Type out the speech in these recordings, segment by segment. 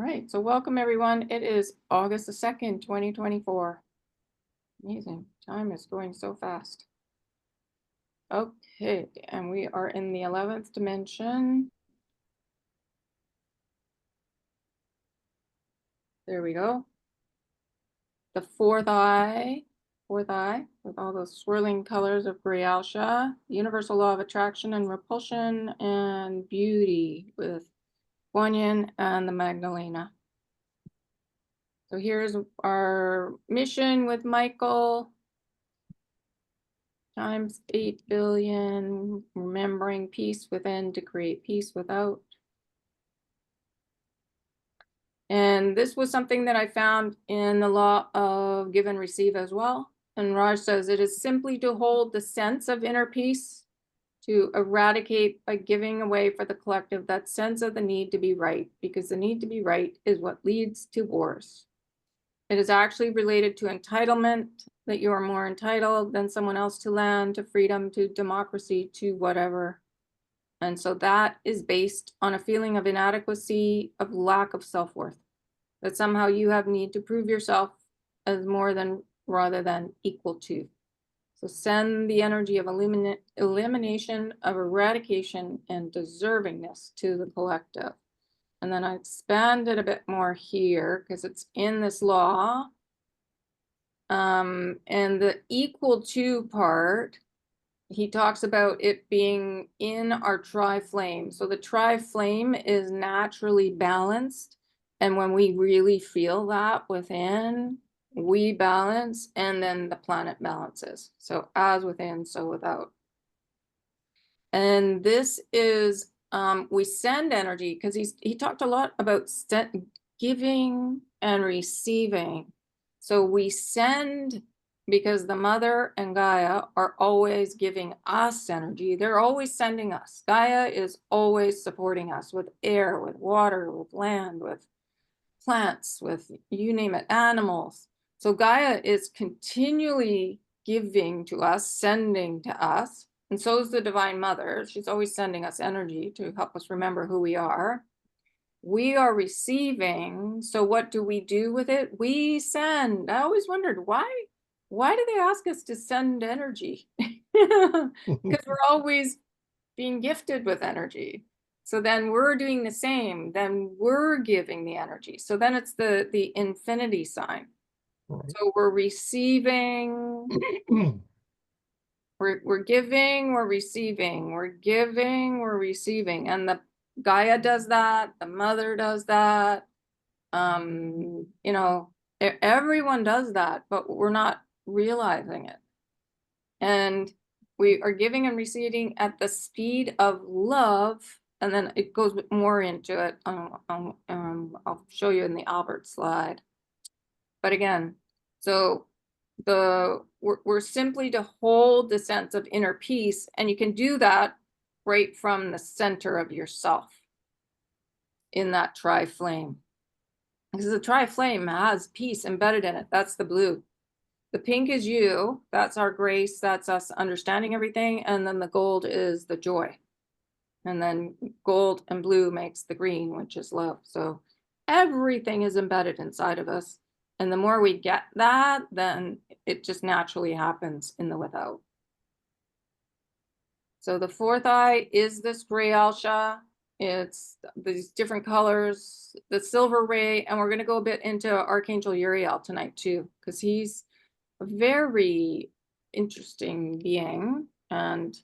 right, so welcome everyone. It is August the 2nd, 2024. Amazing. Time is going so fast. Okay, and we are in the 11th dimension. There we go. The fourth eye with all those swirling colors of Gray-Alsha, universal law of attraction and repulsion, and beauty with Kuan Yin and the Magdalena. So here's our mission with Michael. Times 8 billion, remembering peace within to create peace without. And this was something that I found in the law of give and receive as well. And Raj says it is simply to hold the sense of inner peace, to eradicate by giving away for the collective that sense of the need to be right, because the need to be right is what leads to wars. It is actually related to entitlement, that you are more entitled than someone else to land, to freedom, to democracy, to whatever. And so that is based on a feeling of inadequacy, of lack of self-worth, that somehow you have need to prove yourself as more than rather than equal to. So send the energy of elimination, of eradication, and deservingness to the collective. And then I expand it a bit more here because it's in this law. And the equal to part, he talks about it being in our tri-flame. So the tri-flame is naturally balanced. And when we really feel that within, we balance, and then the planet balances. So as within, so without. And this is, we send energy, because he talked a lot about giving and receiving. So we send because the mother and Gaia are always giving us energy. They're always sending us. Gaia is always supporting us with air, with water, with land, with plants, with you name it, animals. So Gaia is continually giving to us, sending to us. And so is the Divine Mother. She's always sending us energy to help us remember who we are. We are receiving. So what do we do with it? We send. I always wondered, why do they ask us to send energy? Because we're always being gifted with energy. So then we're doing the same. Then we're giving the energy. So then it's the infinity sign. Right. So we're receiving. We're giving, we're receiving, we're giving, we're receiving. And the Gaia does that, the mother does that. You know, everyone does that, but we're not realizing it. And we are giving and receiving at the speed of love. And then it goes more into it. I'll show you in the Albert slide. But again, so we're simply to hold the sense of inner peace, and you can do that right from the center of yourself in that tri-flame, because the tri-flame has peace embedded in it. That's the blue. The pink is you, that's our grace, that's us understanding everything, and then the gold is the joy, and then gold and blue makes the green, which is love. So everything is embedded inside of us. And the more we get that, then it just naturally happens in the without. So the fourth eye is this Gray-Alsha. It's these different colors, the silver ray, and we're going to go a bit into Archangel Uriel tonight too, because he's a very interesting being and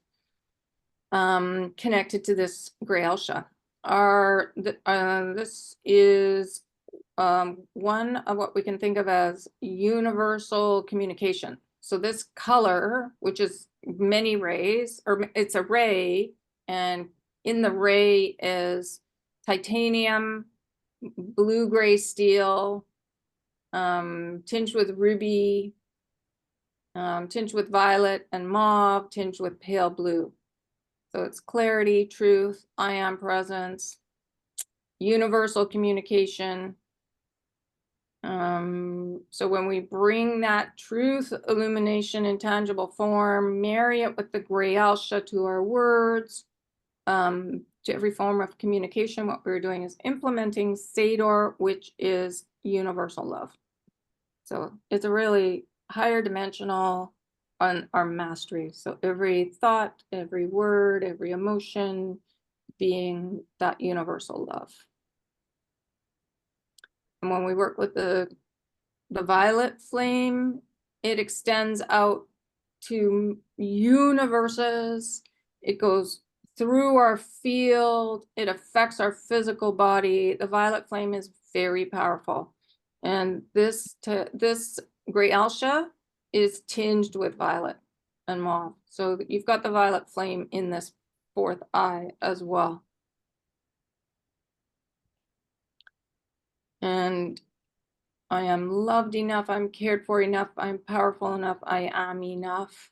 connected to this Gray-Alsha. This is one of what we can think of as universal communication. So this color, which is many rays, or it's a ray, and in the ray is titanium, blue-gray steel, tinged with ruby, tinged with violet and mauve, tinged with pale blue. So it's clarity, truth, I am presence, universal communication. So when we bring that truth, illumination in tangible form, marry it with the Gray-Alsha to our words, to every form of communication, what we're doing is implementing Sador, which is universal love. So it's a really higher dimensional on our mastery. So every thought, every word, every emotion being that universal love. And when we work with the violet flame, it extends out to universes. It goes through our field. It affects our physical body. The violet flame is very powerful. And this gray Alsha is tinged with violet and mauve. So you've got the violet flame in this fourth eye as well. And I am loved enough, I'm cared for enough, I'm powerful enough, I am enough.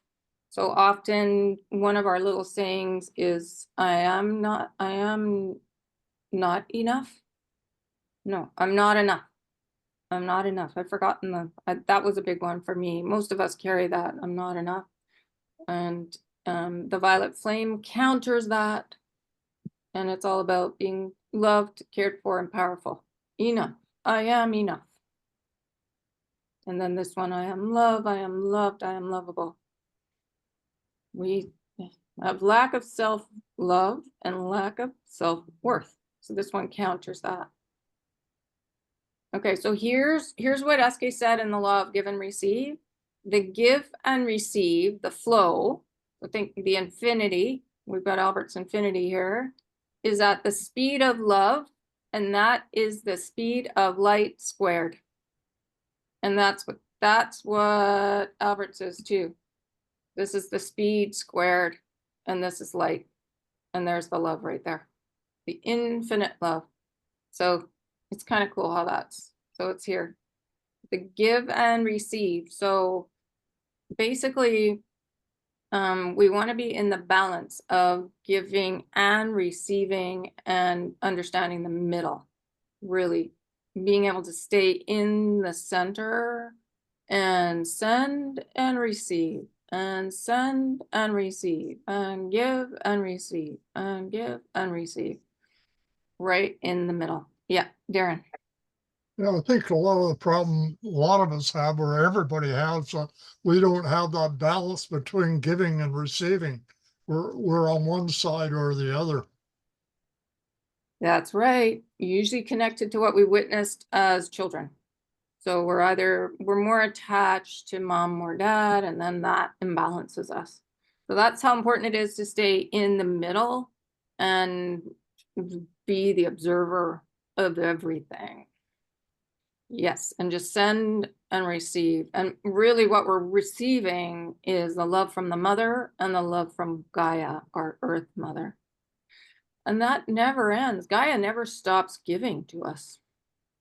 So often one of our little sayings is, I am not enough. No, I'm not enough. I'm not enough. I've forgotten that was a big one for me. Most of us carry that, I'm not enough. And the violet flame counters that. And it's all about being loved, cared for, and powerful. Enough. I am enough. And then this one, I am love, I am loved, I am lovable. We have lack of self-love and lack of self-worth. So this one counters that. Okay, so here's what Eske said in the law of give and receive. The give and receive, the flow, I think the infinity, we've got Albert's infinity here, is at the speed of love, and that is the speed of light squared. And that's what Albert says too. This is the speed squared, and this is light. And there's the love right there. The infinite love. So it's kind of cool how so it's here. The give and receive. So basically, we want to be in the balance of giving and receiving and understanding the middle. Really being able to stay in the center and send and receive and send and receive and give and receive and give and receive, right in the middle. Yeah, Darren. Yeah, I think a lot of the problem a lot of us have, or everybody has, we don't have that balance between giving and receiving. We're on one side or the other. That's right. Usually connected to what we witnessed as children. So we're more attached to mom or dad, and then that imbalances us. So that's how important it is to stay in the middle and be the observer of everything. Yes, and just send and receive. And really what we're receiving is the love from the mother and the love from Gaia, our earth mother. And that never ends. Gaia never stops giving to us,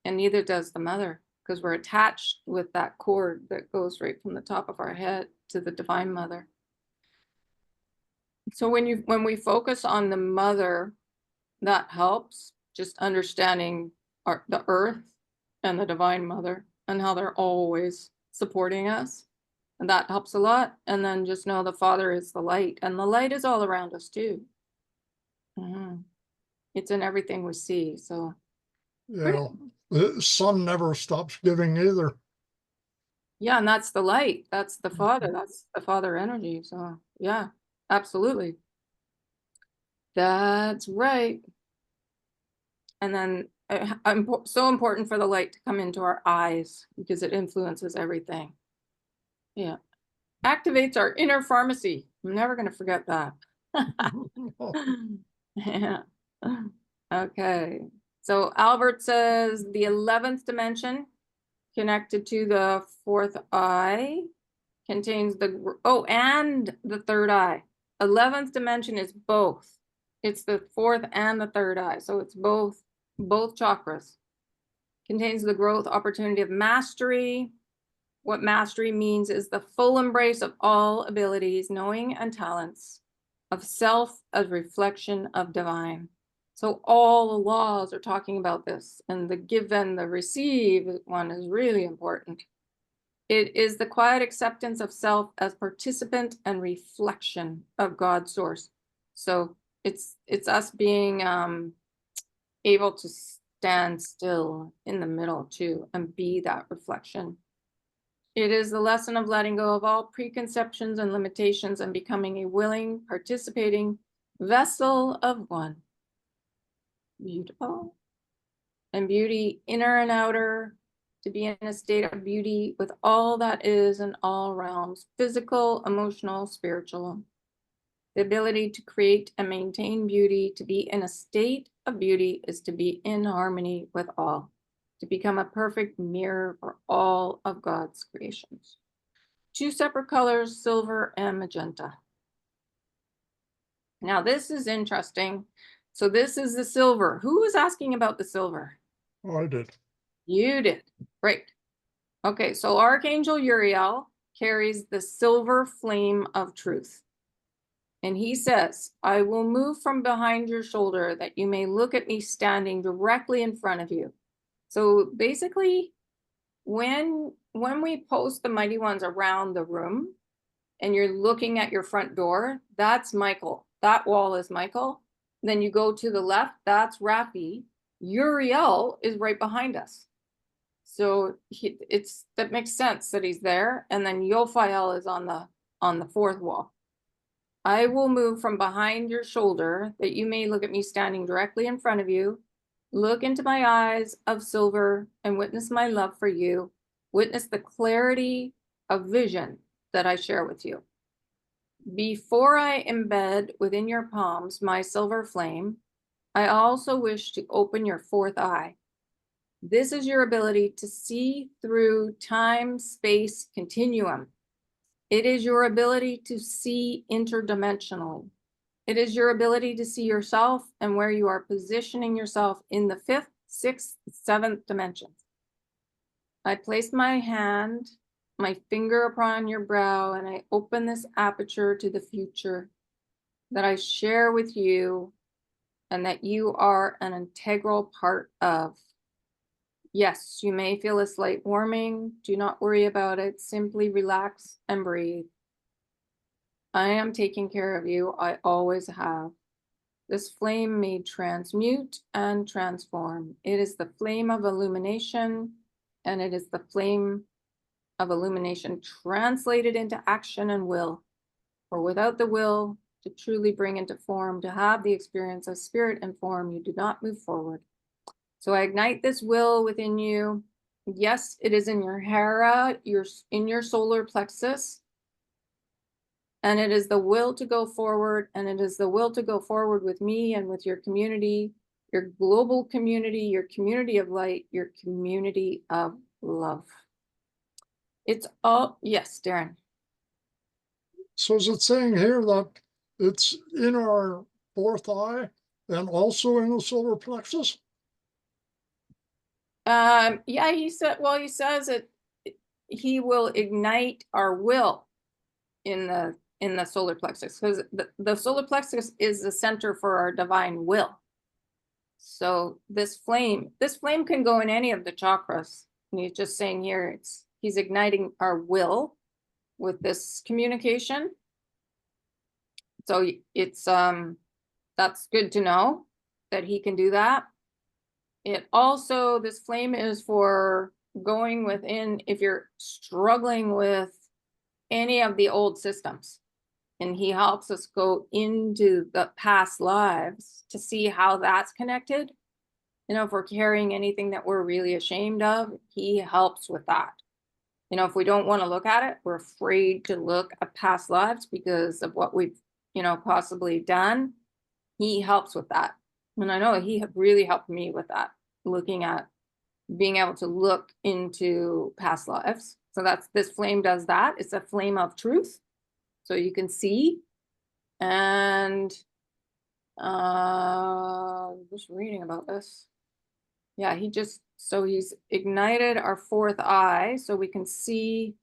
and neither does the mother, because we're attached with that cord that goes right from the top of our head to the divine mother. So when we focus on the mother, that helps, just understanding the earth and the divine mother and how they're always supporting us. And that helps a lot. And then just know the Father is the light, and the light is all around us too. It's in everything we see. So yeah, the sun never stops giving either. Yeah, and that's the light. That's the Father. That's the Father energy. So yeah, absolutely. That's right. And then so important for the light to come into our eyes, because it influences everything. Yeah. Activates our inner pharmacy. I'm never going to forget that. Yeah. Okay. So Albert says the 11th dimension connected to the fourth eye contains and the third eye. 11th dimension is both. It's the fourth and the third eye. So it's both chakras. Contains the growth opportunity of mastery. What mastery means is the full embrace of all abilities, knowing, and talents of self as reflection of divine. So all the laws are talking about this, and the give and the receive one is really important. It is the quiet acceptance of self as participant and reflection of God's source. So It's us being able to stand still in the middle too and be that reflection. It is the lesson of letting go of all preconceptions and limitations and becoming a willing, participating vessel of one. Beautiful. And beauty, inner and outer, to be in a state of beauty with all that is in all realms, physical, emotional, spiritual. The ability to create and maintain beauty, to be in a state of beauty, is to be in harmony with all, to become a perfect mirror for all of God's creations. 2 separate colors, silver and magenta. Now this is interesting. So this is the silver. Who was asking about the silver? I did. You did. Great. Okay, so Archangel Uriel carries the silver flame of truth. And he says, I will move from behind your shoulder that you may look at me standing directly in front of you. So basically, when we post the mighty ones around the room and you're looking at your front door, that's Michael. That wall is Michael. Then you go to the left, that's Rafi. Uriel is right behind us. So that makes sense that he's there. And then Yophael is on the fourth wall. I will move from behind your shoulder that you may look at me standing directly in front of you. Look into my eyes of silver and witness my love for you. Witness the clarity of vision that I share with you. Before I embed within your palms my silver flame, I also wish to open your fourth eye. This is your ability to see through time-space continuum. It is your ability to see interdimensionally. It is your ability to see yourself and where you are positioning yourself in the 5th, 6th, 7th dimensions. I place my hand, my finger upon your brow, and I open this aperture to the future that I share with you and that you are an integral part of. Yes, you may feel a slight warming. Do not worry about it. Simply relax and breathe. I am taking care of you. I always have. This flame may transmute and transform. It is the flame of illumination, and it is the flame of illumination translated into action and will. For without the will to truly bring into form, to have the experience of spirit and form, you do not move forward. So I ignite this will within you. Yes, it is in your hera, in your solar plexus. And it is the will to go forward. And it is the will to go forward with me and with your community, your global community, your community of light, your community of love. It's all, yes, Darren. So is it saying here that it's in our fourth eye and also in the solar plexus? Yeah, he says he will ignite our will in the solar plexus, because the solar plexus is the center for our divine will. So this flame can go in any of the chakras. And he's just saying here, he's igniting our will with this communication. So it's that's good to know that he can do that. It also, this flame is for going within if you're struggling with any of the old systems. And he helps us go into the past lives to see how that's connected. You know, if we're carrying anything that we're really ashamed of, he helps with that. You know, if we don't want to look at it, we're afraid to look at past lives because of what we've, possibly done. He helps with that. And I know he really helped me with that, looking at being able to look into past lives. So this flame does that. It's a flame of truth. So you can see. And just reading about this. Yeah, he's ignited our fourth eye so we can see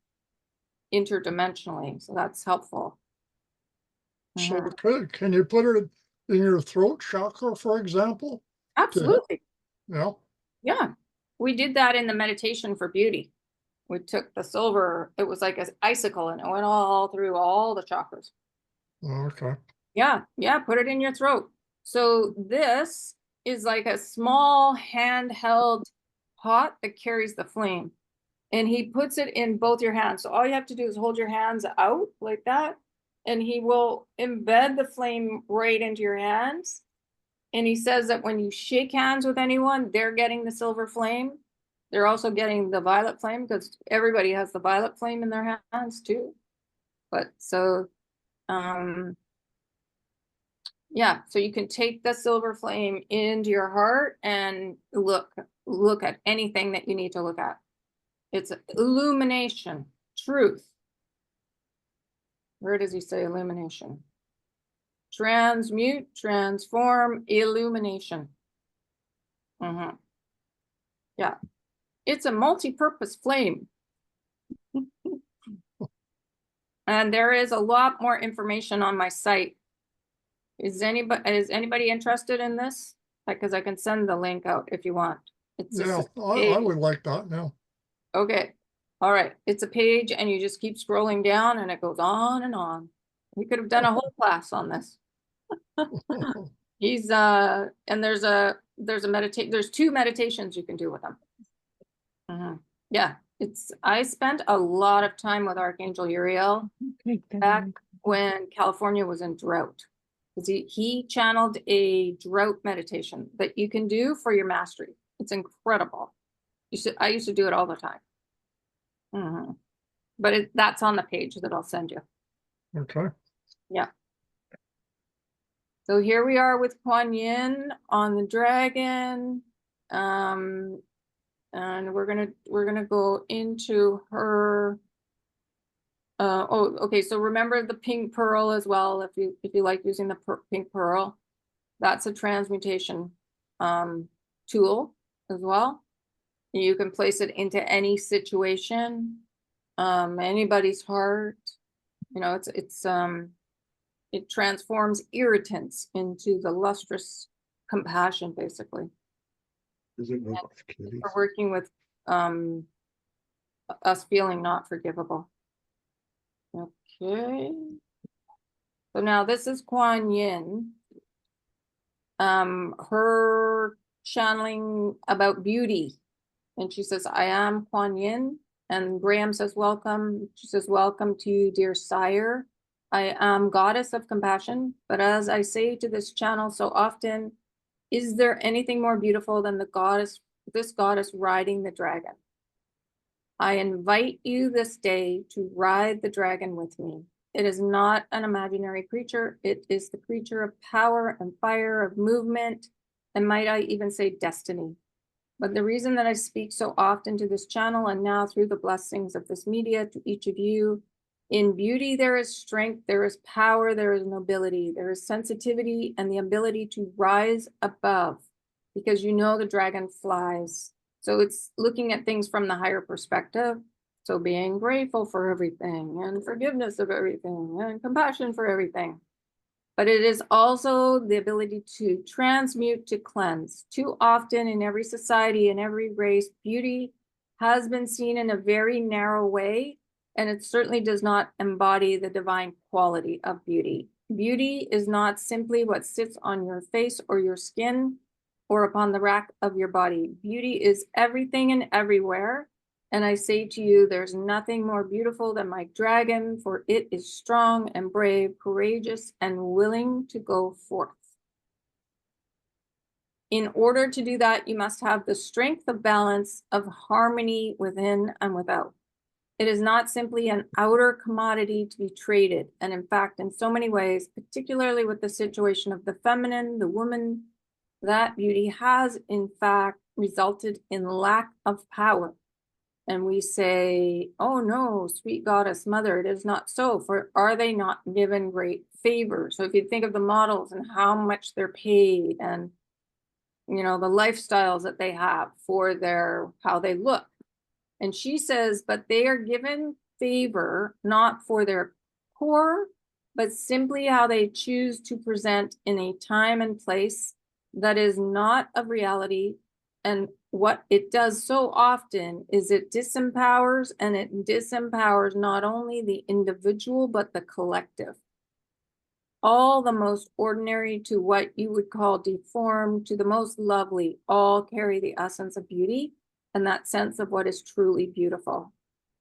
interdimensionally. So that's helpful. So can you put it in your throat chakra, for example? Absolutely. Yeah. Yeah. We did that in the meditation for beauty. We took the silver, it was like an icicle, and it went all through all the chakras. Okay. Yeah, yeah, put it in your throat. So this is like a small handheld pot that carries the flame. And he puts it in both your hands. So all you have to do is hold your hands out like that. And he will embed the flame right into your hands. And he says that when you shake hands with anyone, they're getting the silver flame. They're also getting the violet flame because everybody has the violet flame in their hands too. But so, yeah, so you can take the silver flame into your heart and look at anything that you need to look at. It's illumination, truth. Where does he say illumination? Transmute, transform, illumination. Yeah, it's a multi-purpose flame. And there is a lot more information on my site. Is anybody interested in this? Because I can send the link out if you want. It's Yeah, just I would like that now. okay. All right. It's a page and you just keep scrolling down and it goes on and on. We could have done a whole class on this. He's and there's two meditations you can do with him. Yeah, I spent a lot of time with Archangel Uriel back when California was in drought. Because he channeled a drought meditation that you can do for your mastery. It's incredible. I used to do it all the time. But that's on the page that I'll send you. Okay. Yeah. So here we are with Kuan Yin on the dragon. And we're gonna go into her. Oh, okay. So remember the pink pearl as well. If you like using the pink pearl, that's a transmutation tool as well. You can place it into any situation, anybody's heart. You know, it transforms irritants into the lustrous compassion, basically. Is it not kitties? We're working with us feeling not forgivable. Okay. So now this is Kuan Yin. Her channeling about beauty. And she says, I am Kuan Yin. And Graham says, welcome. She says, welcome to you, dear sire. I am goddess of compassion. But as I say to this channel so often, is there anything more beautiful than this goddess riding the dragon? I invite you this day to ride the dragon with me. It is not an imaginary creature. It is the creature of power and fire, of movement, and might I even say destiny. But the reason that I speak so often to this channel and now through the blessings of this media to each of you, in beauty there is strength, there is power, there is nobility, there is sensitivity and the ability to rise above, because you know the dragon flies. So it's looking at things from the higher perspective. So being grateful for everything and forgiveness of everything and compassion for everything. But it is also the ability to transmute, to cleanse. Too often in every society, in every race, beauty has been seen in a very narrow way, and it certainly does not embody the divine quality of beauty. Beauty is not simply what sits on your face or your skin or upon the rack of your body. Beauty is everything and everywhere. And I say to you, there's nothing more beautiful than my dragon, for it is strong and brave, courageous, and willing to go forth. In order to do that, you must have the strength of balance, of harmony within and without. It is not simply an outer commodity to be traded. And in fact, in so many ways, particularly with the situation of the feminine, the woman, that beauty has in fact resulted in lack of power. And we say, oh no, sweet goddess mother, it is not so, for are they not given great favor? So if you think of the models and how much they're paid and, you know, the lifestyles that they have for how they look. And she says, but they are given favor, not for their core, but simply how they choose to present in a time and place that is not of reality. And what it does so often is it disempowers, and it disempowers not only the individual, but the collective. all the most ordinary to what you would call deformed to the most lovely, all carry the essence of beauty and that sense of what is truly beautiful.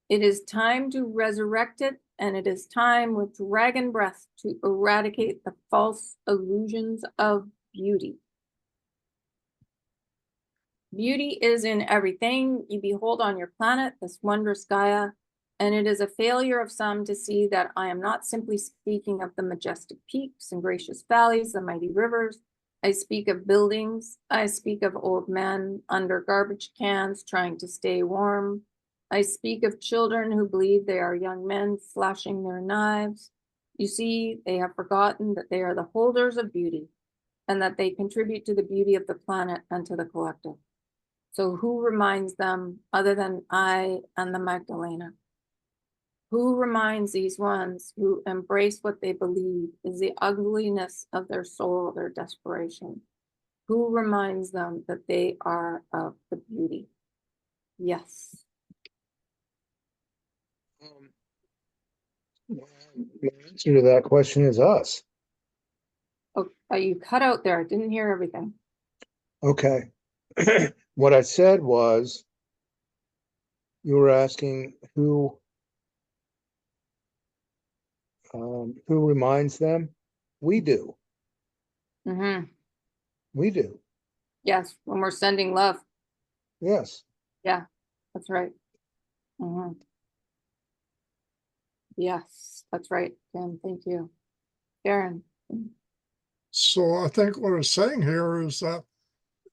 It is time to resurrect it, and it is time with dragon breath to eradicate the false illusions of beauty. Beauty is in everything you behold on your planet, this wondrous Gaia, and it is a failure of some to see that I am not simply speaking of the majestic peaks and gracious valleys, the mighty rivers. I speak of buildings. I speak of old men under garbage cans trying to stay warm. I speak of children who believe they are young men flashing their knives. You see, they have forgotten that they are the holders of beauty and that they contribute to the beauty of the planet and to the collective. So who reminds them other than I and the Magdalena? Who reminds these ones who embrace what they believe is the ugliness of their soul, their desperation? Who reminds them that they are of the beauty? Yes. The answer to that question is us. Oh, you cut out there. I didn't hear everything. Okay. What I said was, you were asking who reminds them? We do. Mm-hmm. We do. Yes, when we're sending love. Yes. Yeah, that's right. Mm-hmm. Yes, that's right, Kim. Thank you. Karen. So I think what it's saying here is that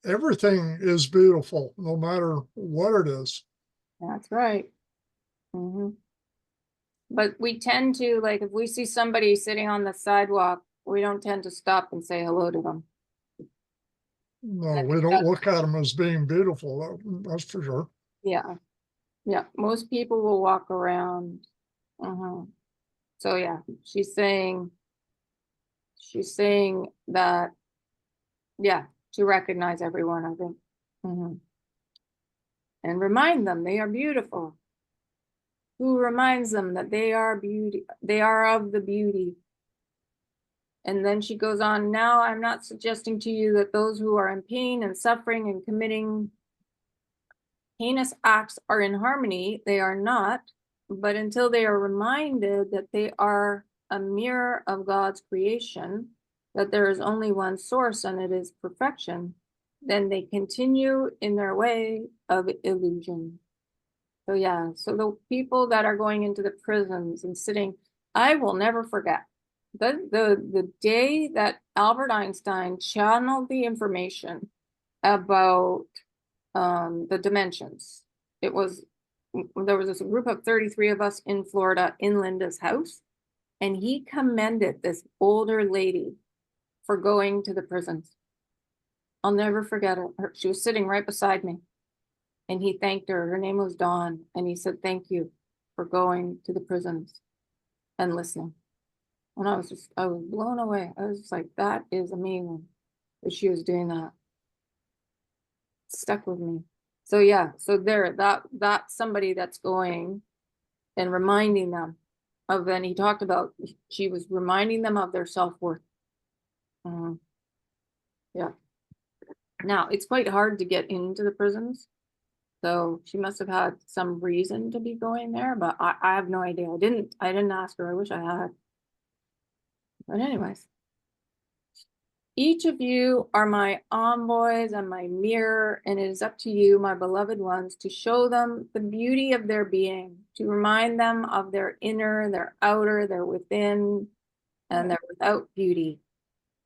everything is beautiful, no matter what it is. That's right. Mm-hmm. But we tend to, like, if we see somebody sitting on the sidewalk, we don't tend to stop and say hello to them. No, we don't look at them as being beautiful. That's for sure. Yeah. Yeah. Most people will walk around. So yeah, she's saying that, yeah, to recognize everyone, I think. And remind them they are beautiful. Who reminds them that they are beauty, they are of the beauty. And then she goes on, now I'm not suggesting to you that those who are in pain and suffering and committing heinous acts are in harmony. They are not. But until they are reminded that they are a mirror of God's creation, that there is only one source and it is perfection, then they continue in their way of illusion. So yeah, so the people that are going into the prisons and sitting, I will never forget the day that Albert Einstein channeled the information about the dimensions. There was this group of 33 of us in Florida in Linda's house, and he commended this older lady for going to the prisons. I'll never forget it. She was sitting right beside me, and he thanked her. Her name was Dawn, and he said, thank you for going to the prisons and listening. And I was blown away. I was just like, that is amazing that she was doing that. It stuck with me. So yeah, so that's somebody that's going and reminding them of, and he talked about, she was reminding them of their self-worth. Yeah. Now it's quite hard to get into the prisons. So she must have had some reason to be going there, but I have no idea. I didn't ask her. I wish I had. But anyways, each of you are my envoys and my mirror, and it is up to you, my beloved ones, to show them the beauty of their being, to remind them of their inner, their outer, their within, and their without beauty,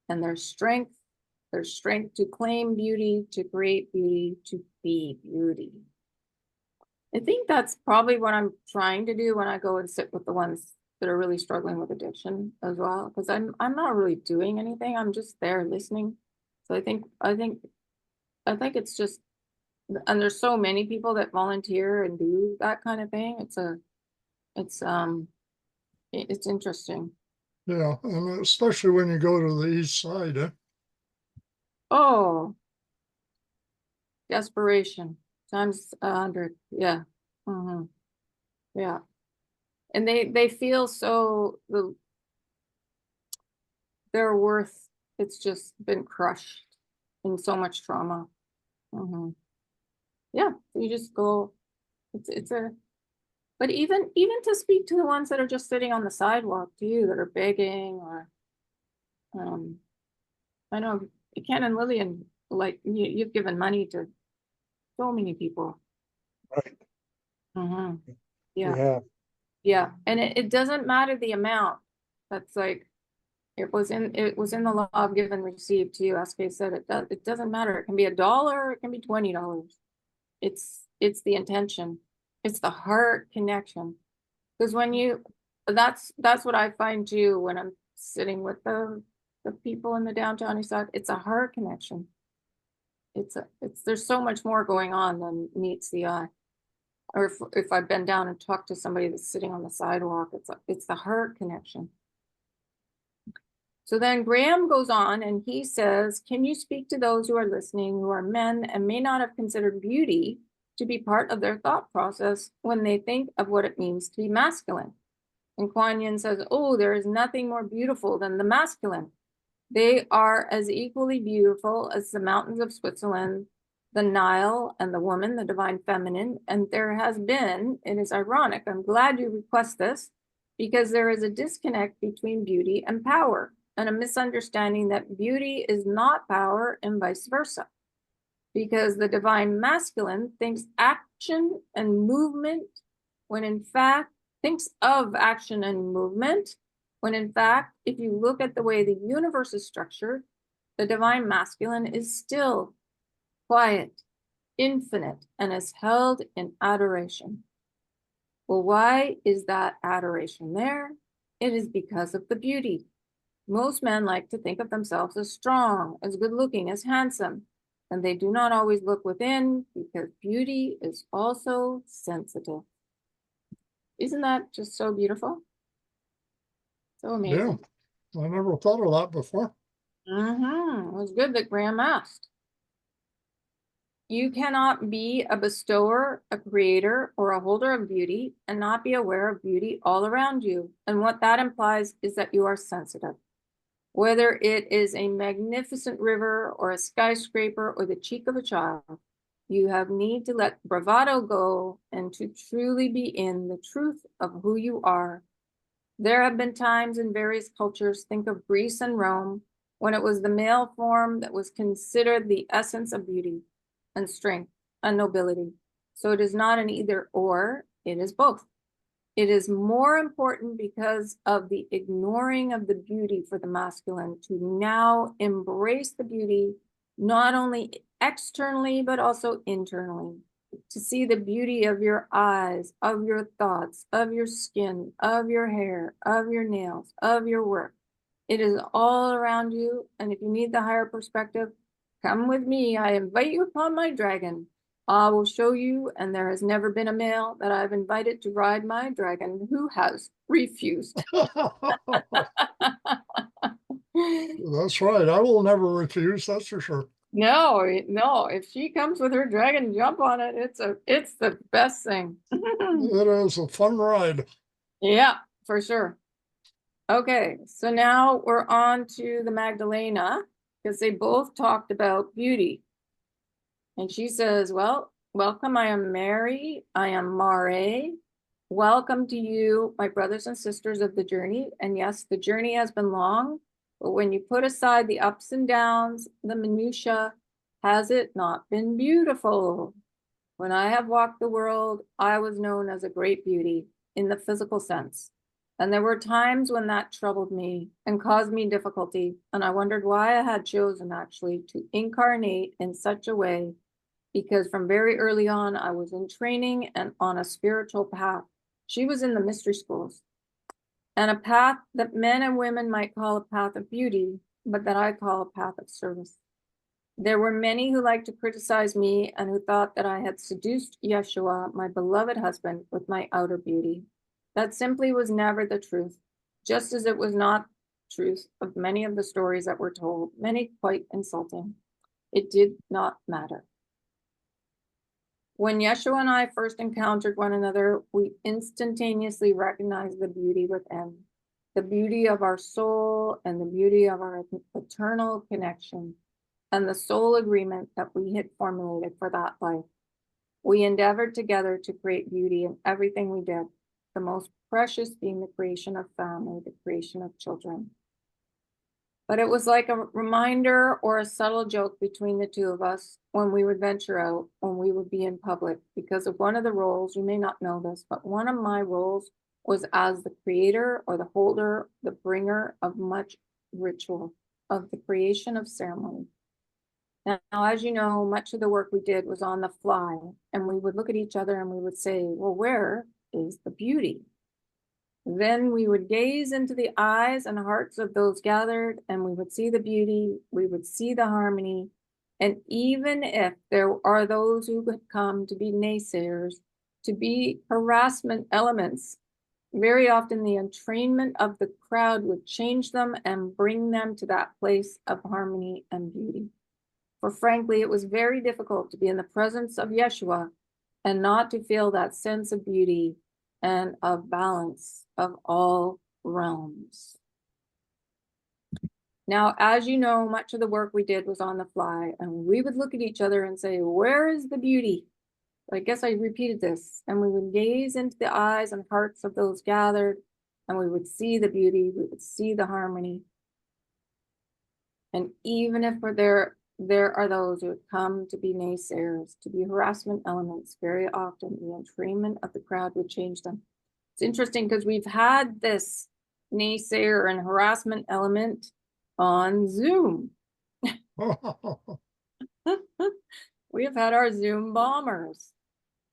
and their strength to claim beauty, to create beauty, to be beauty. I think that's probably what I'm trying to do when I go and sit with the ones that are really struggling with addiction as well, because I'm not really doing anything. I'm just there listening. So I think it's just, and there's so many people that volunteer and do that kind of thing. It's interesting. Yeah, and especially when you go to the east side. Oh, desperation times 100. Yeah. Yeah. And they feel so, their worth, it's just been crushed in so much trauma. Yeah, you just go, it's a, but even to speak to the ones that are just sitting on the sidewalk too, that are begging, or I know Ken and Lillian, like you've given money to so many people. Right. Yeah. Yeah. Yeah, and it doesn't matter the amount. That's like, it was in the law of give and receive too. As Kay said, it doesn't matter. It can be $1, it can be $20. It's the intention. It's the heart connection. Because when you, that's what I find too when I'm sitting with the people in the downtown east side. It's a heart connection. There's so much more going on than meets the eye. Or if I've been down and talked to somebody that's sitting on the sidewalk, it's the heart connection. So then Graham goes on and he says, can you speak to those who are listening, who are men and may not have considered beauty to be part of their thought process when they think of what it means to be masculine? And Kuan Yin says, oh, there is nothing more beautiful than the masculine. They are as equally beautiful as the mountains of Switzerland, the Nile, and the woman, the divine feminine. And there has been, it is ironic, I'm glad you request this, because there is a disconnect between beauty and power, and a misunderstanding that beauty is not power and vice versa. Because the divine masculine thinks action and movement, when in fact, thinks of action and movement, when in fact, if you look at the way the universe is structured, the divine masculine is still, quiet, infinite, and is held in adoration. Well, why is that adoration there? It is because of the beauty. Most men like to think of themselves as strong, as good looking, as handsome, and they do not always look within because beauty is also sensitive. Isn't that just so beautiful? So amazing. Yeah, I never thought of that before. It was good that Graham asked. You cannot be a bestower, a creator, or a holder of beauty and not be aware of beauty all around you. And what that implies is that you are sensitive. Whether it is a magnificent river or a skyscraper or the cheek of a child, you have need to let bravado go and to truly be in the truth of who you are. There have been times in various cultures, think of Greece and Rome, when it was the male form that was considered the essence of beauty and strength and nobility. So it is not an either or, it is both. It is more important because of the ignoring of the beauty for the masculine to now embrace the beauty, not only externally, but also internally. To see the beauty of your eyes, of your thoughts, of your skin, of your hair, of your nails, of your work. It is all around you. And if you need the higher perspective, come with me. I invite you upon my dragon. I will show you, and there has never been a male that I've invited to ride my dragon who has refused. That's right. I will never refuse, that's for sure. No, if she comes with her dragon, jump on it. It's the best thing. It is a fun ride. Yeah, for sure. Okay, so now we're on to the Magdalena, because they both talked about beauty. And she says, well, welcome, I am Mary, I am Mare. Welcome to you, my brothers and sisters of the journey. And yes, the journey has been long, but when you put aside the ups and downs, the minutiae, has it not been beautiful? When I have walked the world, I was known as a great beauty in the physical sense. And there were times when that troubled me and caused me difficulty. And I wondered why I had chosen actually to incarnate in such a way, because from very early on, I was in training and on a spiritual path. She was in the mystery schools, and a path that men and women might call a path of beauty, but that I call a path of service. There were many who liked to criticize me and who thought that I had seduced Yeshua, my beloved husband, with my outer beauty. That simply was never the truth, just as it was not truth of many of the stories that were told, many quite insulting. It did not matter. When Yeshua and I first encountered one another, we instantaneously recognized the beauty within. the beauty of our soul and the beauty of our eternal connection and the soul agreement that we had formulated for that life. We endeavored together to create beauty in everything we did, the most precious being the creation of family, the creation of children. But it was like a reminder or a subtle joke between the two of us when we would venture out, when we would be in public, because of one of the roles, you may not know this, but one of my roles was as the creator or the holder, the bringer of much ritual, of the creation of ceremony. Now, as you know, much of the work we did was on the fly, and we would look at each other and we would say, well, where is the beauty? Then we would gaze into the eyes and hearts of those gathered, and we would see the beauty, we would see the harmony. And even if there are those who would come to be naysayers, to be harassment elements, very often the entrainment of the crowd would change them and bring them to that place of harmony and beauty. For frankly, it was very difficult to be in the presence of Yeshua and not to feel that sense of beauty and of balance of all realms. Now, as you know, much of the work we did was on the fly, and we would look at each other and say, where is the beauty? I guess I repeated this, and we would gaze into the eyes and hearts of those gathered, and we would see the beauty, we would see the harmony. And even if there are those who would come to be naysayers, to be harassment elements, very often the entrainment of the crowd would change them. It's interesting because we've had this naysayer and harassment element on Zoom. We have had our Zoom bombers,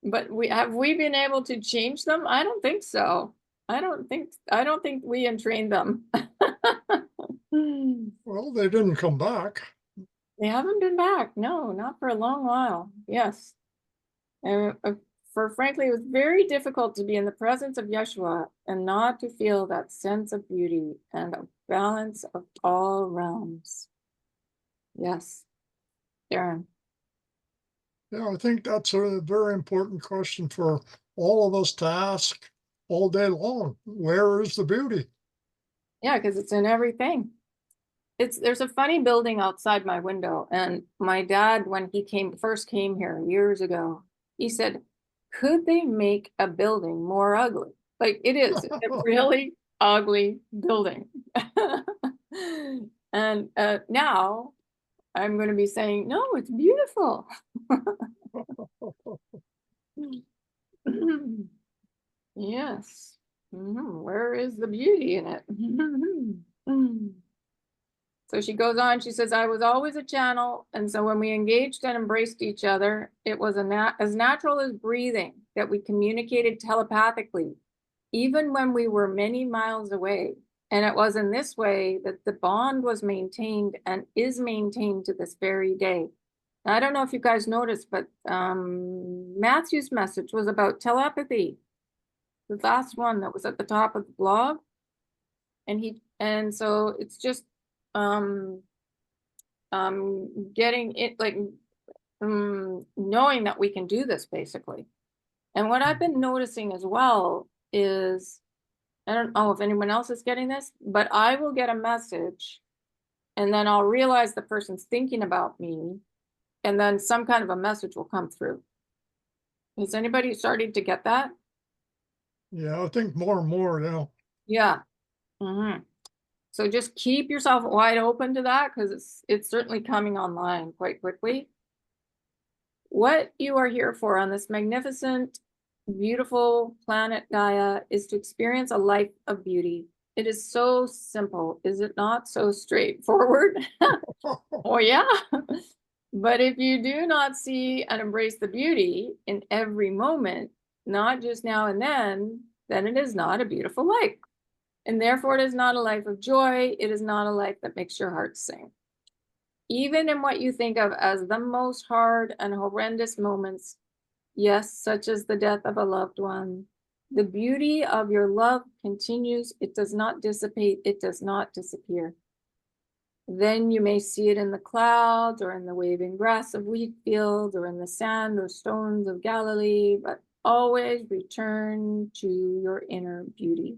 but have we been able to change them? I don't think so. I don't think we entrained them. Well, they didn't come back. They haven't been back. No, not for a long while. Yes. And for frankly, it was very difficult to be in the presence of Yeshua and not to feel that sense of beauty and of balance of all realms. Yes. Darren. Yeah, I think that's a very important question for all of us to ask all day long. Where is the beauty? Yeah, because it's in everything. There's a funny building outside my window, and my dad, when he first came here years ago, he said, could they make a building more ugly? Like it is a really ugly building. And now I'm going to be saying, no, it's beautiful. Yes. Where is the beauty in it? So she goes on, she says, I was always a channel. And so when we engaged and embraced each other, it was as natural as breathing that we communicated telepathically, even when we were many miles away. And it was in this way that the bond was maintained and is maintained to this very day. Now, I don't know if you guys noticed, but Matthew's message was about telepathy. The last one that was at the top of the blog. And so it's just getting it, like knowing that we can do this basically. And what I've been noticing as well is, I don't know if anyone else is getting this, but I will get a message and then I'll realize the person's thinking about me, and then some kind of a message will come through. Is anybody starting to get that? Yeah, I think more and more now. Yeah. So just keep yourself wide open to that, because it's certainly coming online quite quickly. What you are here for on this magnificent, beautiful planet Gaia is to experience a life of beauty. It is so simple, is it not? So straightforward. Oh yeah. But if you do not see and embrace the beauty in every moment, not just now and then it is not a beautiful life. And therefore, it is not a life of joy. It is not a life that makes your heart sing. Even in what you think of as the most hard and horrendous moments, yes, such as the death of a loved one, the beauty of your love continues. It does not dissipate. It does not disappear. Then you may see it in the clouds or in the waving grass of wheat fields or in the sand or stones of Galilee, but always return to your inner beauty.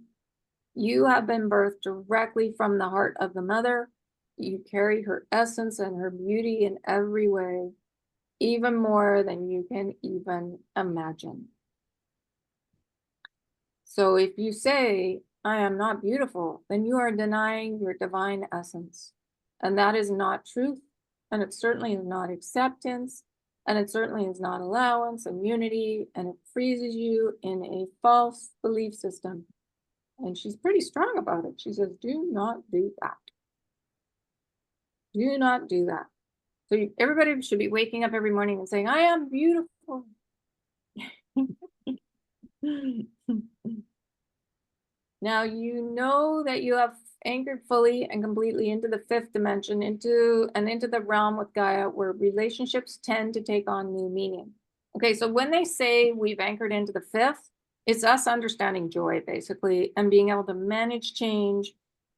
You have been birthed directly from the heart of the mother. You carry her essence and her beauty in every way, even more than you can even imagine. So if you say, I am not beautiful, then you are denying your divine essence. And that is not truth. And it certainly is not acceptance. And it certainly is not allowance and unity. And it freezes you in a false belief system. And she's pretty strong about it. She says, do not do that. Do not do that. So everybody should be waking up every morning and saying, I am beautiful. Now you know that you have anchored fully and completely into the fifth dimension, into the realm with Gaia, where relationships tend to take on new meaning. Okay, so when they say we've anchored into the fifth, it's us understanding joy, basically, and being able to manage change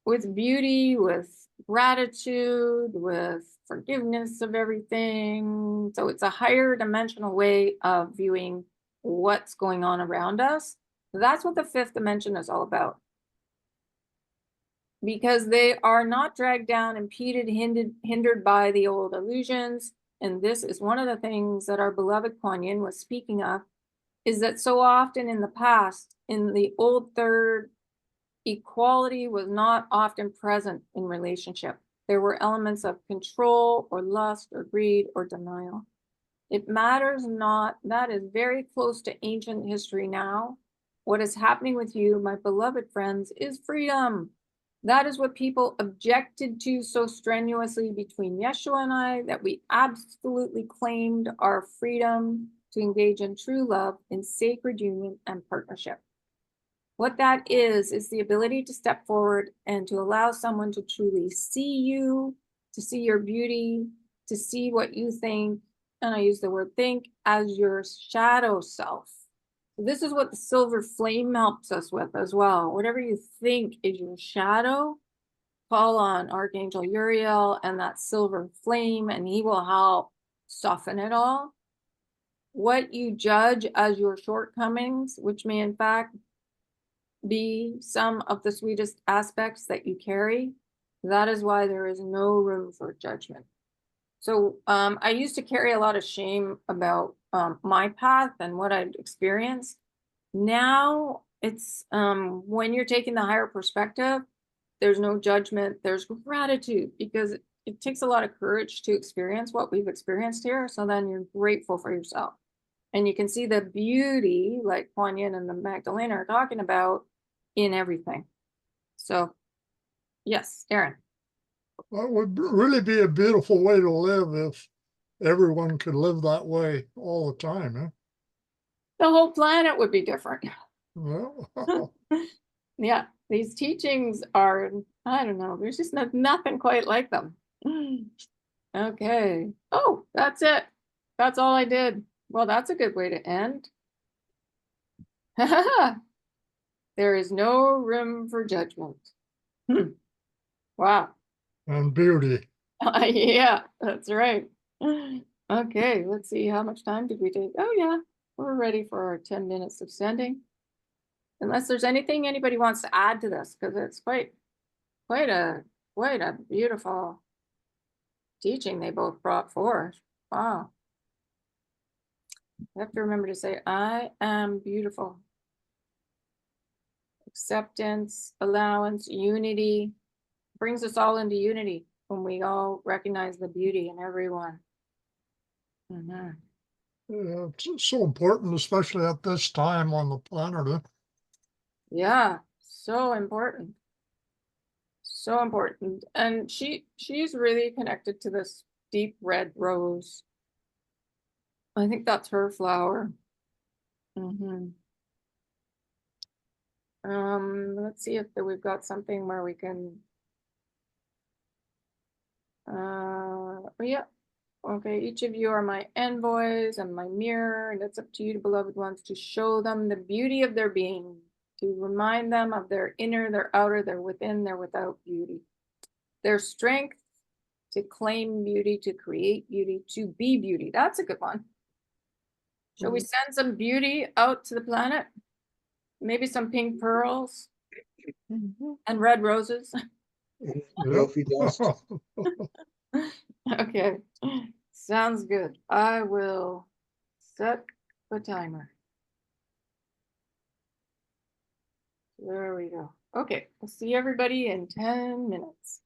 with beauty, with gratitude, with forgiveness of everything. So it's a higher dimensional way of viewing what's going on around us. That's what the fifth dimension is all about. Because they are not dragged down, impeded, hindered by the old illusions. And this is one of the things that our beloved Kuan Yin was speaking of, is that so often in the past, in the old third, equality was not often present in relationship. There were elements of control or lust or greed or denial. It matters not. That is very close to ancient history now. What is happening with you, my beloved friends, is freedom. That is what people objected to so strenuously between Yeshua and I, that we absolutely claimed our freedom to engage in true love, in sacred union and partnership. What that is the ability to step forward and to allow someone to truly see you, to see your beauty, to see what you think, and I use the word think, as your shadow self. This is what the silver flame helps us with as well. Whatever you think is your shadow, call on Archangel Uriel and that silver flame, and he will help soften it all. What you judge as your shortcomings, which may in fact be some of the sweetest aspects that you carry, that is why there is no room for judgment. So I used to carry a lot of shame about my path and what I'd experienced. Now it's when you're taking the higher perspective, there's no judgment, there's gratitude, because it takes a lot of courage to experience what we've experienced here. So then you're grateful for yourself. And you can see the beauty, like Kuan Yin and the Magdalena are talking about, in everything. So yes, Aaron. Well, it would really be a beautiful way to live if everyone could live that way all the time, huh? The whole planet would be different. Well, Yeah, these teachings are, I don't know, there's just nothing quite like them. Okay. Oh, that's it. That's all I did. Well, that's a good way to end. There is no room for judgment. Wow. and beauty. Yeah, that's right. Okay, let's see, how much time did we take? Oh yeah, we're ready for our 10 minutes of sending. Unless there's anything anybody wants to add to this, because it's quite a beautiful teaching they both brought forth. Wow. I have to remember to say, I am beautiful. Acceptance, allowance, unity brings us all into unity when we all recognize the beauty in everyone. Yeah, it's so important, especially at this time on the planet. Huh? Yeah, so important. So important. And she's really connected to this deep red rose. I think that's her flower. Let's see if we've got something where we can yeah. Okay, each of you are my envoys and my mirror, and it's up to you, beloved ones, to show them the beauty of their being, to remind them of their inner, their outer, their within, their without beauty, their strength to claim beauty, to create beauty, to be beauty. That's a good one. Shall we send some beauty out to the planet? Maybe some pink pearls. And red roses. and Yep. Yofi dust. Okay, sounds good. I will set the timer. There we go. Okay, I'll see everybody in 10 minutes.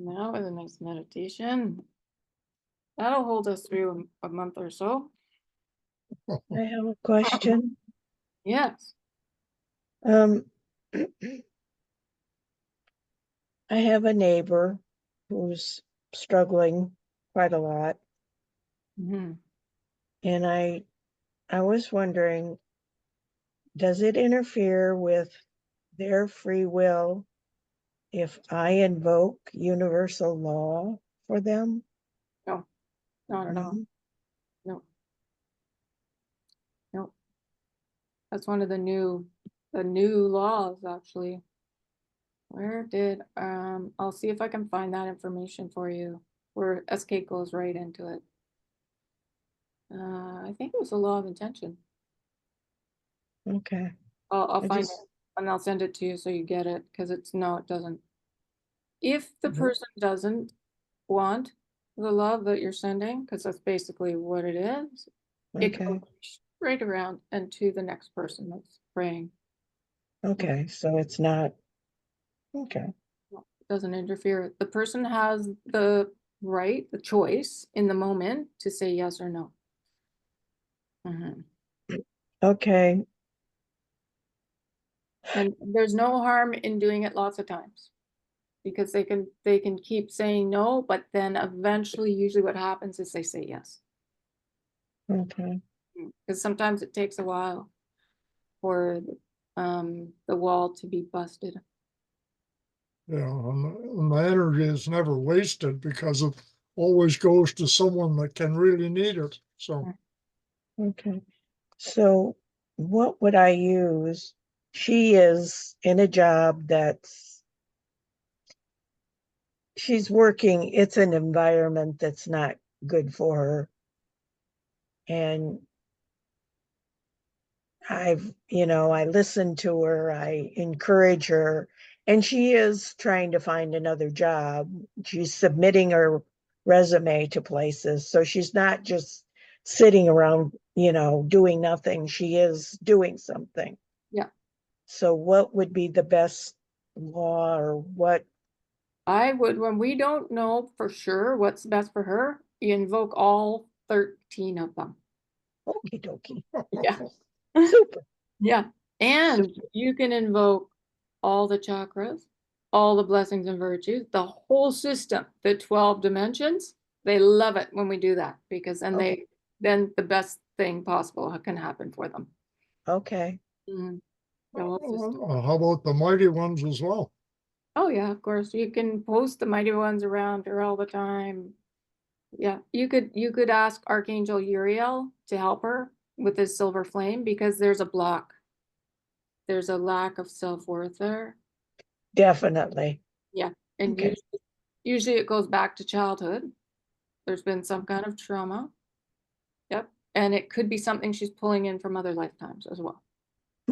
Now with a nice meditation. That'll hold us through a month or so. I have a question. Yes. Um, I have a neighbor who's struggling quite a lot, Mhm. and I was wondering, does it interfere with their free will if I invoke universal law for them? No, not at all. No? No. No. That's one of the new laws, actually. Where did, I'll see if I can find that information for you, where SK goes right into it. I think it was a law of intention. Okay. I'll I find just- it and I'll send it to you so you get it, because no, it doesn't. If the Mhm. person doesn't want the love that you're sending, because that's basically what it is, it Okay. goes straight around and to the next person that's praying. Okay. So it's not. Okay. It doesn't interfere. The person has the right, the choice in the moment to say yes or no. Mhm. Okay. And there's no harm in doing it lots of times, because they can keep saying no, but then eventually usually what happens is they say yes. Okay. Because sometimes it takes a while for the wall to be busted. Yeah, and the energy is never wasted because it always goes to someone that can really need it. So, Okay. So what would I use? She is in a job she's working, it's an environment that's not good for her. And I listen to her, I encourage her, and she is trying to find another job. She's submitting her resume to places. So she's not just sitting around, doing nothing. She is doing something. Yeah. So what would be the best law, or what? I would, when we don't know for sure what's best for her, you invoke all 13 of them. Okie dokie. Yeah. Super. Yeah. And you can invoke all the chakras, all the blessings and virtues, the whole system, the 12 dimensions. They love it when we do that, because then the best thing possible can happen for them. Okay. Mhm. The whole system. how about the mighty ones as well? Oh yeah, of course. You can post the mighty ones around her all the time. Yeah, you could ask Archangel Uriel to help her with his silver flame, because there's a block. There's a lack of self-worth there. Definitely. Yeah, and Okay. usually it goes back to childhood. There's been some kind of trauma. Yep, and it could be something she's pulling in from other lifetimes as well.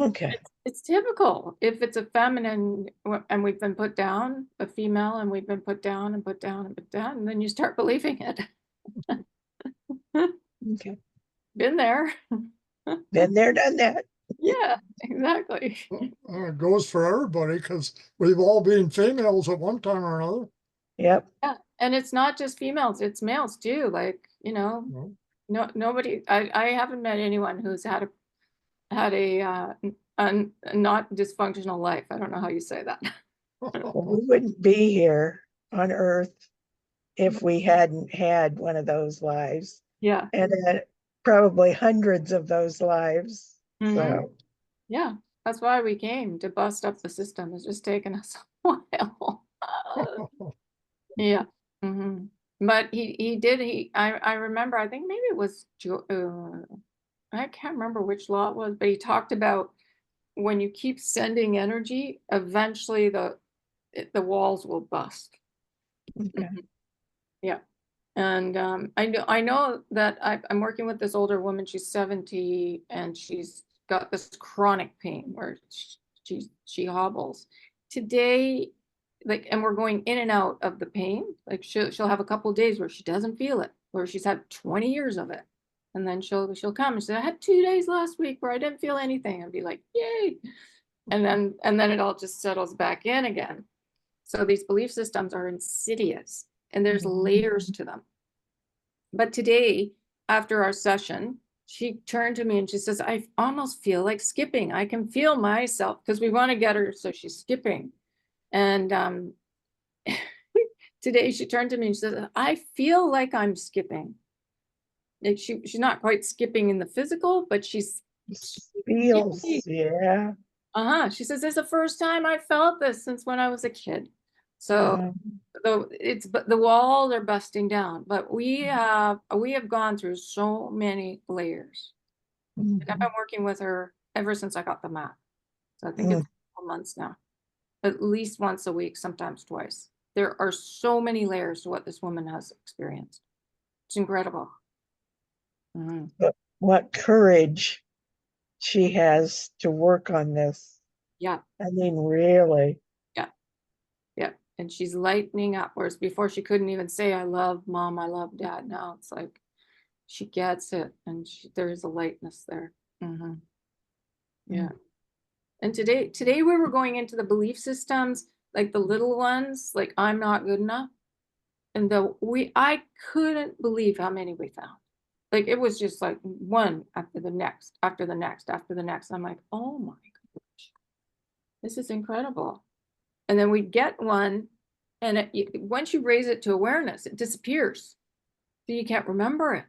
Okay. It's typical if it's a feminine and we've been put down, a female, and we've been put down and put down and put down, and then you start believing it. Okay. Been there. Been there, done that. Yeah, exactly. It goes for everybody because we've all been females at one time or another. Yep. Yeah, and it's not just females, it's males too. Like, No. nobody, I haven't met anyone who's had a not dysfunctional life. I don't know how you say that. Well, we wouldn't be here on Earth if we hadn't had one of those lives, Yeah. and probably hundreds of those lives. Mhm. So, Yeah, that's why we came, to bust up the system. It's just taken us a while. Yeah. Hmm. But I remember, I think maybe it was I can't remember which law it was, but he talked about when you keep sending energy, eventually the walls will bust. okay. Mhm. Yeah. And I know that I'm working with this older woman. She's 70 and she's got this chronic pain where she hobbles. Today, like, and we're going in and out of the pain. Like she'll have a couple of days where she doesn't feel it, where she's had 20 years of it. And then she'll come and say, I had 2 days last week where I didn't feel anything. I'd be like, yay. And then it all just settles back in again. So these belief systems are insidious and there's Mhm. layers to them. But today, after our session, she turned to me and she says, I almost feel like skipping. I can feel myself, because we want to get her so she's skipping. And today she turned to me and she said, I feel like I'm skipping. Like she's not quite skipping in the physical, but she's Feels, skipping. yeah. She says, it's the first time I felt this since when I was a kid. So but the walls are busting down, but we have gone through so many layers. And I've been working with her ever since I got the map. So I think it's a couple months now, at least once a week, sometimes twice. There are so many layers to what this woman has experienced. It's incredible. But what courage she has to work on this. Yeah. I mean, really. Yeah. And she's lightening up, whereas before she couldn't even say, I love mom, I love dad. Now it's like she gets it, and there is a lightness there. Yeah. And today we were going into the belief systems, like the little ones, like I'm not good enough. And I couldn't believe how many we found. Like it was just like one after the next, after the next, after the next. I'm like, oh my gosh, this is incredible. And then we get one, and once you raise it to awareness, it disappears. So you can't remember it.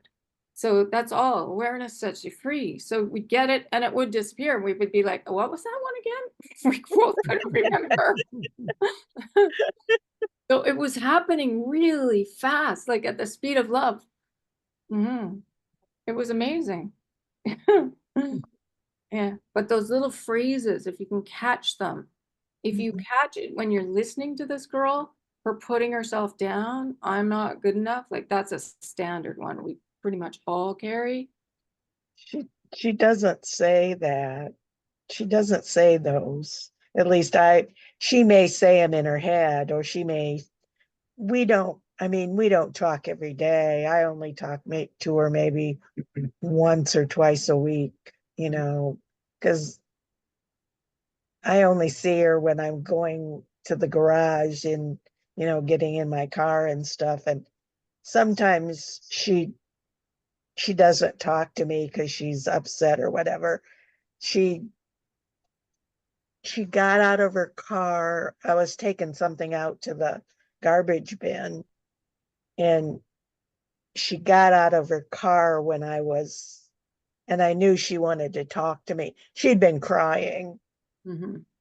So that's all. Awareness sets you free. So we get it, and it would disappear. And we would be like, what was that one again? We both couldn't remember. So it was happening really fast, like at the speed of love. It was amazing. Yeah. But those little phrases, if you can catch them, if you catch it when you're listening to this girl, her putting herself down, I'm not good enough, like that's a standard one we pretty much all carry. She doesn't say that. She doesn't say those. At least she may say them in her head, or we don't talk every day. I only talk to her maybe once or twice a week, because I only see her when I'm going to the garage and, getting in my car and stuff. And sometimes she doesn't talk to me because she's upset or whatever. She got out of her car. I was taking something out to the garbage bin, and she got out of her car and I knew she wanted to talk to me. She'd been crying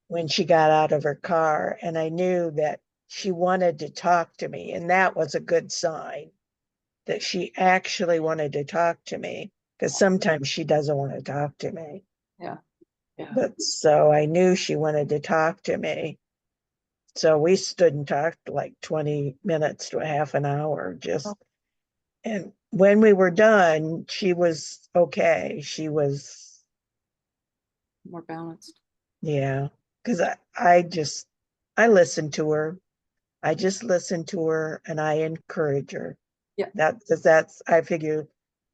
when she got out of her car, and I knew that she wanted to talk to me, and that was a good sign that she actually wanted to talk to me, because sometimes she doesn't want to talk to me. Yeah. But so I knew she wanted to talk to me. So we stood and talked like 20 minutes to a half an hour, and when we were done, she was okay. She was More balanced. Yeah, because I listen to her. I just listen to her and I encourage her. Yeah. I figure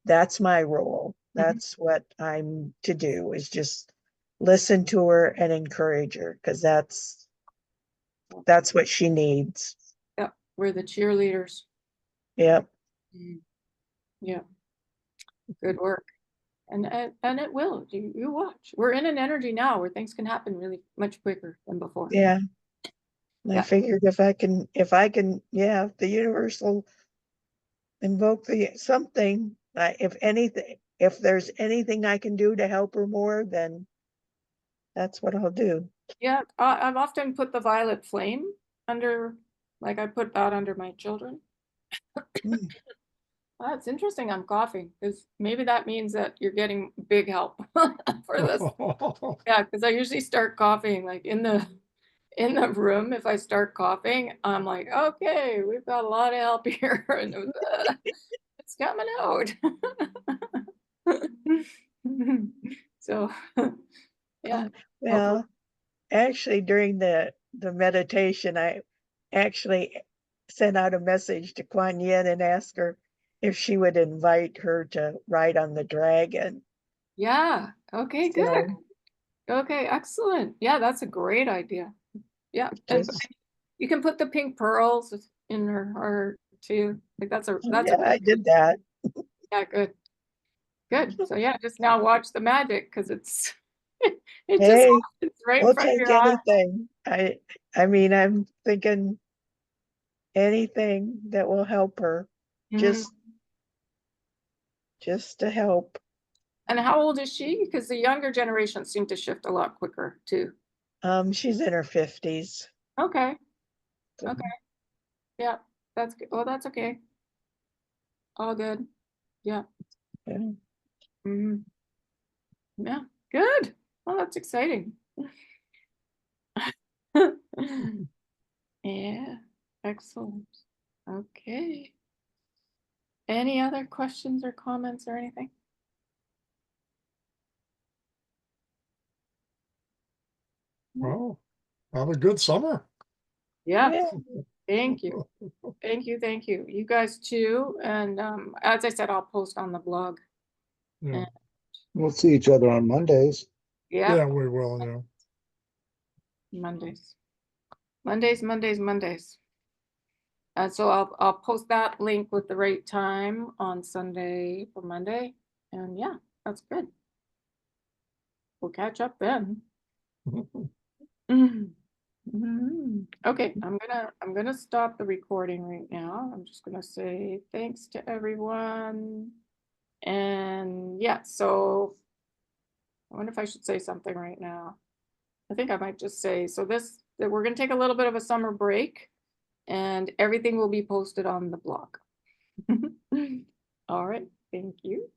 that's my role. That's what I'm to do, is just listen to her and encourage her, because that's what she needs. Yeah. We're the cheerleaders. Yep. Yeah. Good work. And it will. You watch. We're in an energy now where things can happen really much quicker than before. Yeah. I Yeah. figured if I can, if the universe will invoke something, if there's anything I can do to help her more, then that's what I'll do. Yeah. I've often put the violet flame under, like I put that under my children. Well, it's interesting I'm coughing, because maybe that means that you're getting big help for this. Yeah, because I usually start coughing like in the room. If I start coughing, I'm like, okay, we've got a lot of help here. And it's coming out. So yeah. Well, actually, during the meditation, I actually sent out a message to Kuan Yin and asked her if she would invite her to ride on the dragon. Yeah. Okay, good. Okay, excellent. Yeah, that's a great idea. Yeah. And You can put the pink pearls in her heart too. Like that's Yeah, I did that. yeah, good. Good. So yeah, just now watch the magic because it's it just Hey, happens right in we'll front of take your eye. anything. I mean, I'm thinking anything that will help her, Mhm. just to help. And how old is she? Because the younger generation seem to shift a lot quicker too. She's in her 50s. Okay. so- Okay. Yeah, that's good. Well, that's okay. All good. Yeah. yeah. Mhm. Yeah, good. Well, that's exciting. Yeah, excellent. Okay. Any other questions or comments or anything? Well, have a good summer. Yeah, Yeah. thank you. Thank you, thank you. You guys too. And as I said, I'll post on the blog. Yeah, We'll see each other on Mondays. Yeah, yeah, we will, yeah. Mondays. Mondays. And so I'll post that link with the right time on Sunday for Monday. And yeah, that's good. We'll catch up then. Okay, I'm gonna stop the recording right now. I'm just gonna say thanks to everyone. And yeah, so I wonder if I should say something right now. I think I might just say, so that we're gonna take a little bit of a summer break and everything will be posted on the blog. All right, thank you.